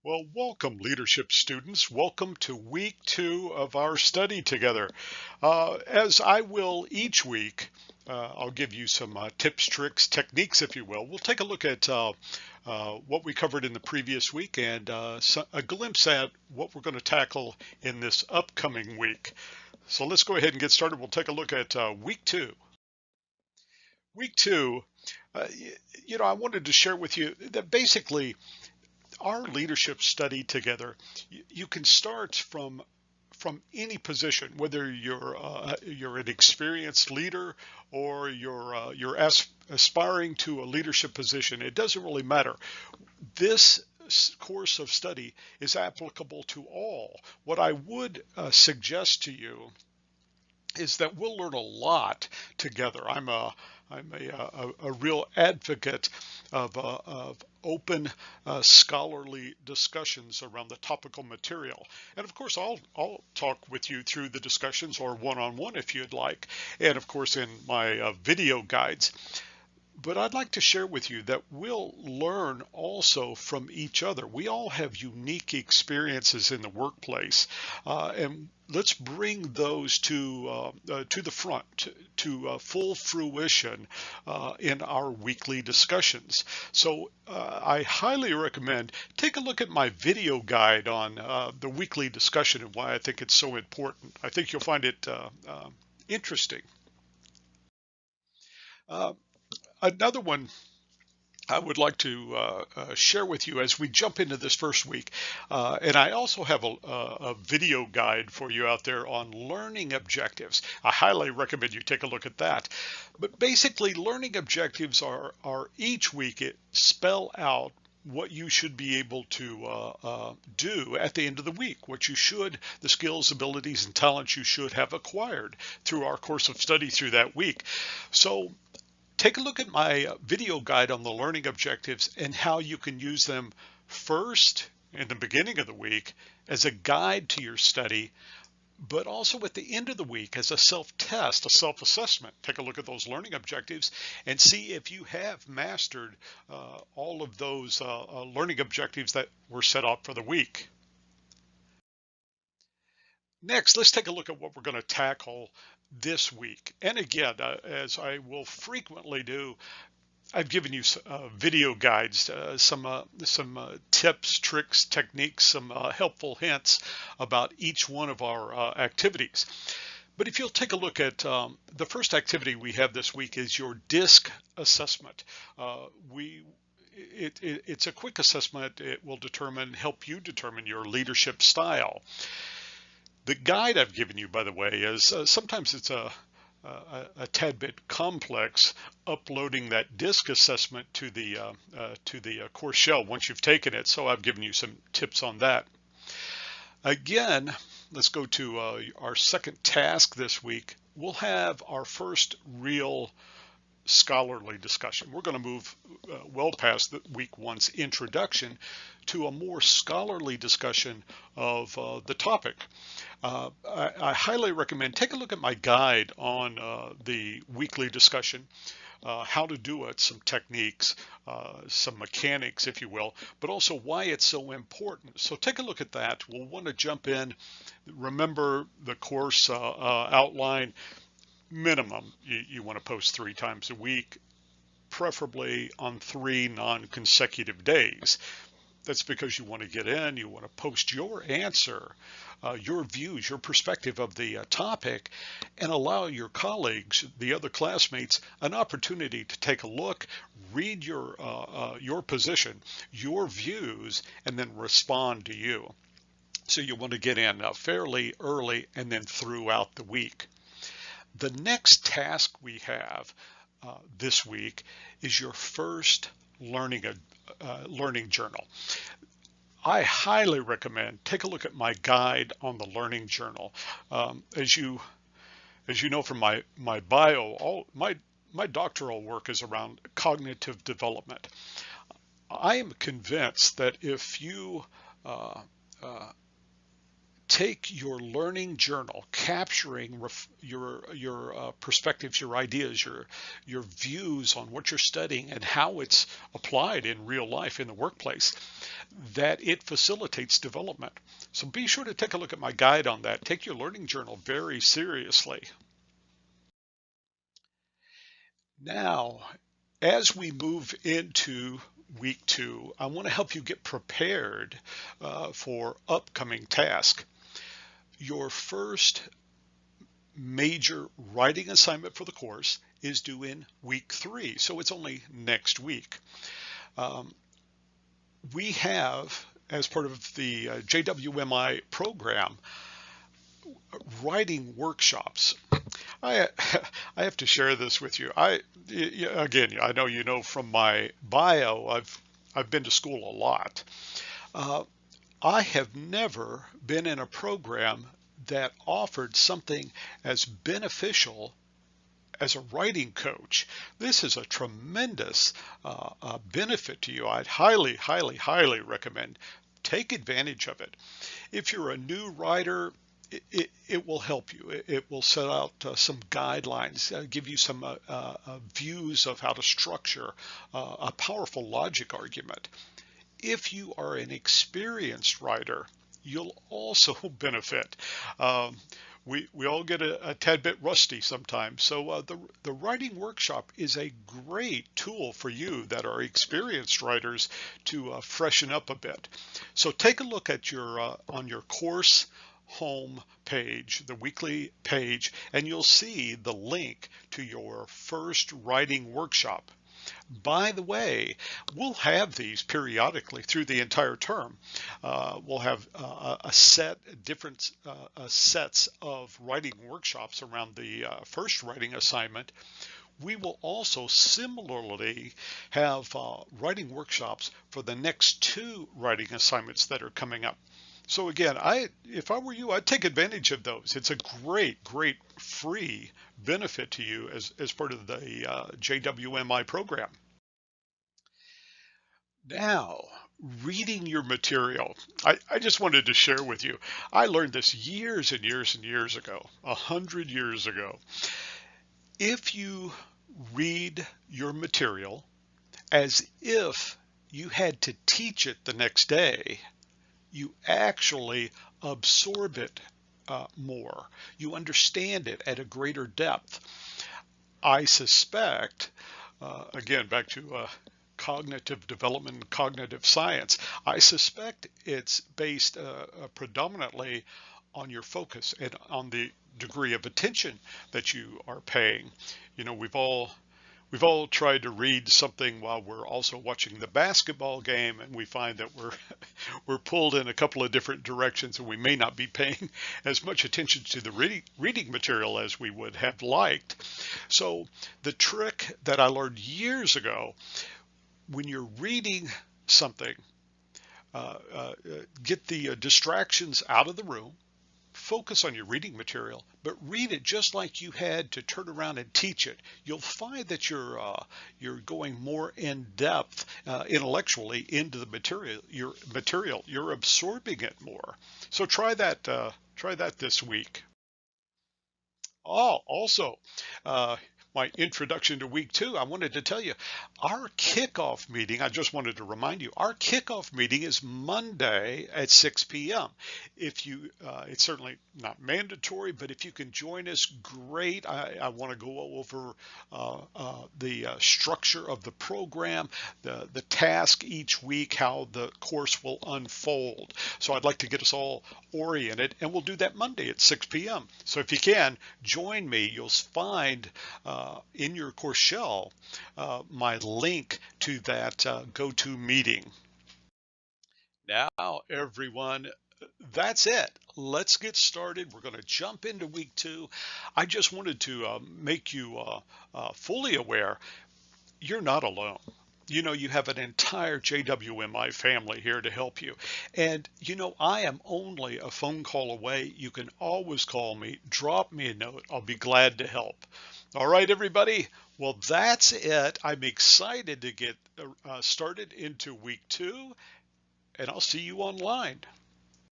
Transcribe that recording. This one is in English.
Well, welcome, leadership students. Welcome to week 2 of our study together. As I will each week, I'll give you some tips, tricks, techniques, if you will. We'll take a look at what we covered in the previous week and a glimpse at what we're going to tackle in this upcoming week. So let's go ahead and get started. We'll take a look at week 2. Week 2, I wanted to share with you that basically our leadership study together, you can start from any position, whether you're an experienced leader or you're aspiring to a leadership position. It doesn't really matter. This course of study is applicable to all. What I would suggest to you is that we'll learn a lot together. I'm a real advocate of open scholarly discussions around the topical material. And of course, I'll talk with you through the discussions or one-on-one if you'd like. And of course, in my video guides. But I'd like to share with you that we'll learn also from each other. We all have unique experiences in the workplace, and let's bring those to the front, to full fruition in our weekly discussions. So I highly recommend take a look at my video guide on the weekly discussion and why I think it's so important. I think you'll find it interesting. Uh, Another one I would like to share with you as we jump into this first week, and I also have a video guide for you out there on learning objectives. I highly recommend you take a look at that. But basically, learning objectives are each week it spell out what you should be able to do at the end of the week, what you should, the skills, abilities, and talents you should have acquired through our course of study through that week. So take a look at my video guide on the learning objectives and how you can use them first in the beginning of the week as a guide to your study, but also at the end of the week as a self-test, a self-assessment. Take a look at those learning objectives and see if you have mastered all of those learning objectives that were set out for the week. Next, let's take a look at what we're going to tackle this week. And again, as I will frequently do, I've given you video guides, some tips, tricks, techniques, some helpful hints about each one of our activities. But if you'll take a look at the first activity we have this week is your DISC assessment. It's a quick assessment. It will help you determine your leadership style. The guide I've given you, by the way, is sometimes it's a tad bit complex uploading that DISC assessment to the course shell once you've taken it. So I've given you some tips on that. Again, let's go to our second task this week. We'll have our first real scholarly discussion. We're going to move well past the week one's introduction to a more scholarly discussion of the topic. I highly recommend take a look at my guide on the weekly discussion, how to do it, some techniques, some mechanics, if you will, but also why it's so important. So take a look at that. We'll want to jump in. Remember the course outline. Minimum, you want to post 3 times a week, preferably on 3 non-consecutive days. That's because you want to get in, you want to post your answer, your views, your perspective of the topic, and allow your colleagues, the other classmates, an opportunity to take a look, read your position, your views, and then respond to you. So you want to get in fairly early and then throughout the week. The next task we have this week is your first learning journal. I highly recommend take a look at my guide on the learning journal. As you know from my bio, my doctoral work is around cognitive development. I am convinced that if you take your learning journal, capturing your perspectives, your ideas, your views on what you're studying and how it's applied in real life in the workplace, that it facilitates development. So be sure to take a look at my guide on that. Take your learning journal very seriously. Now, as we move into week 2, I want to help you get prepared for upcoming tasks. Your first major writing assignment for the course is due in week 3, so it's only next week. We have, as part of the JWMI program, writing workshops. I have to share this with you. Again, I know you know from my bio, I've been to school a lot. I have never been in a program that offered something as beneficial as a writing coach. This is a tremendous benefit to you. I'd highly, highly, highly recommend take advantage of it. If you're a new writer, it will help you. It will set out some guidelines, give you some views of how to structure a powerful logic argument. If you are an experienced writer, you'll also benefit. We all get a tad bit rusty sometimes, so the writing workshop is a great tool for you that are experienced writers to freshen up a bit. So take a look at your on your course home page, the weekly page, and you'll see the link to your first writing workshop. By the way, we'll have these periodically through the entire term. We'll have different sets of writing workshops around the first writing assignment. We will also similarly have writing workshops for the next 2 writing assignments that are coming up. So again, if I were you, I'd take advantage of those. It's a great, great free benefit to you as part of the JWMI program. Now, reading your material. I just wanted to share with you. I learned this years and years and years ago, 100 years ago. If you read your material as if you had to teach it the next day, you actually absorb it more. You understand it at a greater depth. I suspect, again, back to cognitive development and cognitive science, I suspect it's based predominantly on your focus and on the degree of attention that you are paying. You know, we've all tried to read something while we're also watching the basketball game, and we find that we're pulled in a couple of different directions, and we may not be paying as much attention to the reading material as we would have liked. So the trick that I learned years ago, when you're reading something, get the distractions out of the room, focus on your reading material, but read it just like you had to turn around and teach it. You'll find that you're going more in depth intellectually into the material. You're absorbing it more. So try that this week. Oh, also, my introduction to week 2, I wanted to tell you, our kickoff meeting, I just wanted to remind you, our kickoff meeting is Monday at 6 p.m. If you, it's certainly not mandatory, but if you can join us, great. I want to go over the structure of the program, the task each week, how the course will unfold. So I'd like to get us all oriented, and we'll do that Monday at 6 p.m. So if you can, join me. You'll find in your course shell my link to that go-to meeting. Now, everyone, that's it. Let's get started. We're going to jump into week 2. I just wanted to make you fully aware you're not alone. You know, you have an entire JWMI family here to help you. And, you know, I am only a phone call away. You can always call me, drop me a note. I'll be glad to help. All right, everybody. Well, that's it. I'm excited to get started into week 2, and I'll see you online.